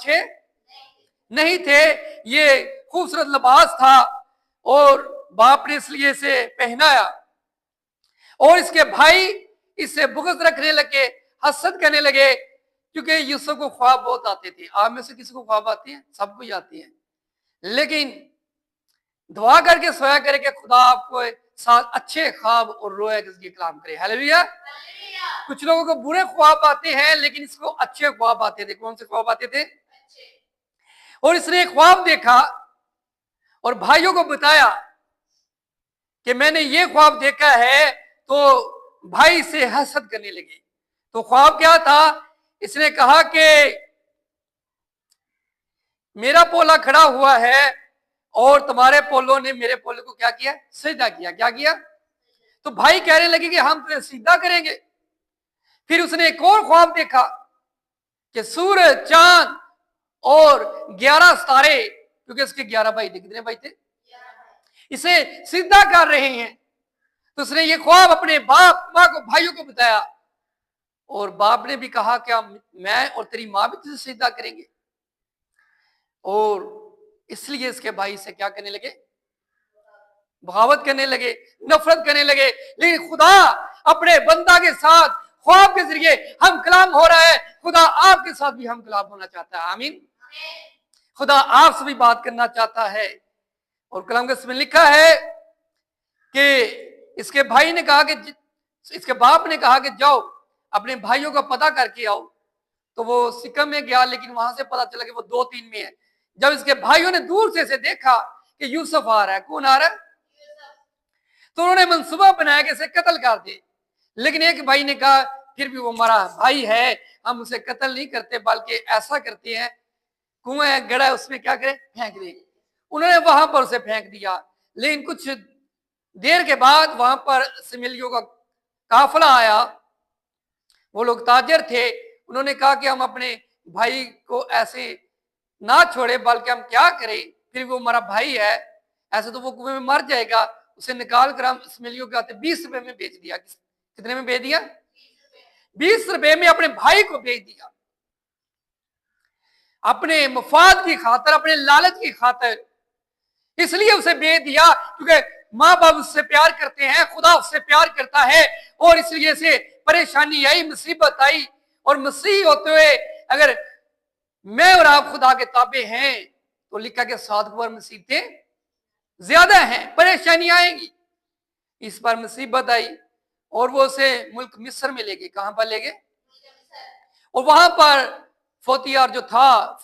अच्छे नहीं थे, ये खूबसूरत लिबास था और बाप ने इसलिए इसे पहनाया। और इसके भाई इससे बुग़्ज़ रखने लगे, हसद करने लगे, क्योंकि यूसुफ को ख्वाब बहुत आते थे। आप में से किसी को ख्वाब आती है? सबको ही आती है, लेकिन दुआ करके सोया करे कि खुदा आपको साथ अच्छे ख्वाब और रोया के कलाम करे। हालेलुया। कुछ लोगों को बुरे ख्वाब आते हैं, लेकिन इसको अच्छे ख्वाब आते थे। कौन से ख्वाब आते थे? और इसने एक ख्वाब देखा और भाइयों को बताया कि मैंने ये ख्वाब देखा है, तो भाई से हसद करने लगे। तो ख्वाब क्या था? इसने कहा कि मेरा पोला खड़ा हुआ है और तुम्हारे पोलों ने मेरे पोले को क्या किया? सीधा किया। क्या किया? तो भाई कहने लगे कि हम तुझे सीधा करेंगे। फिर उसने एक और ख्वाब देखा कि सूरज, चांद और 11 सितारे, क्योंकि उसके 11 भाई थे। कितने भाई थे? इसे सीधा कर रहे हैं। तो उसने ये ख्वाब अपने बाप माँ को, भाइयों को बताया, और बाप ने भी कहा कि मैं और तेरी माँ भी तुझे सीधा करेंगे। और इसलिए इसके भाई से क्या करने लगे? बगावत करने लगे, नफरत करने लगे। लेकिन खुदा अपने बंदा के साथ ख्वाब के जरिए हम कलाम हो रहा है। खुदा आपके साथ भी हम कलाम होना चाहता है। आमीन। खुदा आपसे भी बात करना चाहता है। और कलाम के इसमें लिखा है कि इसके भाई ने कहा कि इसके बाप ने कहा कि जाओ अपने भाइयों का पता करके आओ। तो वो सिकम में गया, लेकिन वहां से पता चला कि वो 2-3 में है। जब इसके भाइयों ने दूर से इसे देखा कि यूसुफ आ रहा है, कौन आ रहा है, तो उन्होंने मंसूबा बनाया कि इसे कत्ल कर दे। लेकिन एक भाई ने कहा फिर भी वो हमारा भाई है, हम उसे कत्ल नहीं करते, बल्कि ऐसा करते हैं, कुआं है, गड़ा है, उसमें क्या करें? फेंक दे। उन्होंने वहां पर उसे फेंक दिया। लेकिन कुछ देर के बाद वहां पर सिमिलियों का काफिला आया। वो लोग ताजर थे। उन्होंने कहा कि हम अपने भाई को ऐसे ना छोड़े, बल्कि हम क्या करें, फिर वो हमारा भाई है, ऐसे तो वो कुएं में मर जाएगा। उसे निकाल कर हम सिमिलियों के आते 20 रुपए में बेच दिया। कितने में बेच दिया? 20 रुपए में अपने भाई को बेच दिया, अपने मफाद की खातर, अपने लालच की खातर। इसलिए उसे बेच दिया क्योंकि माँ बाप उससे प्यार करते हैं, खुदा उससे प्यार करता है। और इसलिए से परेशानी आई, मुसीबत आई, और मसीह होते हुए अगर मैं और आप खुदा के ताबे हैं, तो लिखा के 7 बार मुसीबतें ज्यादा हैं, परेशानी आएगी। इस बार मुसीबत आई और वो उसे मुल्क मिस्र में ले गए। कहां पर ले गए? और वहां पर फोतियार जो था,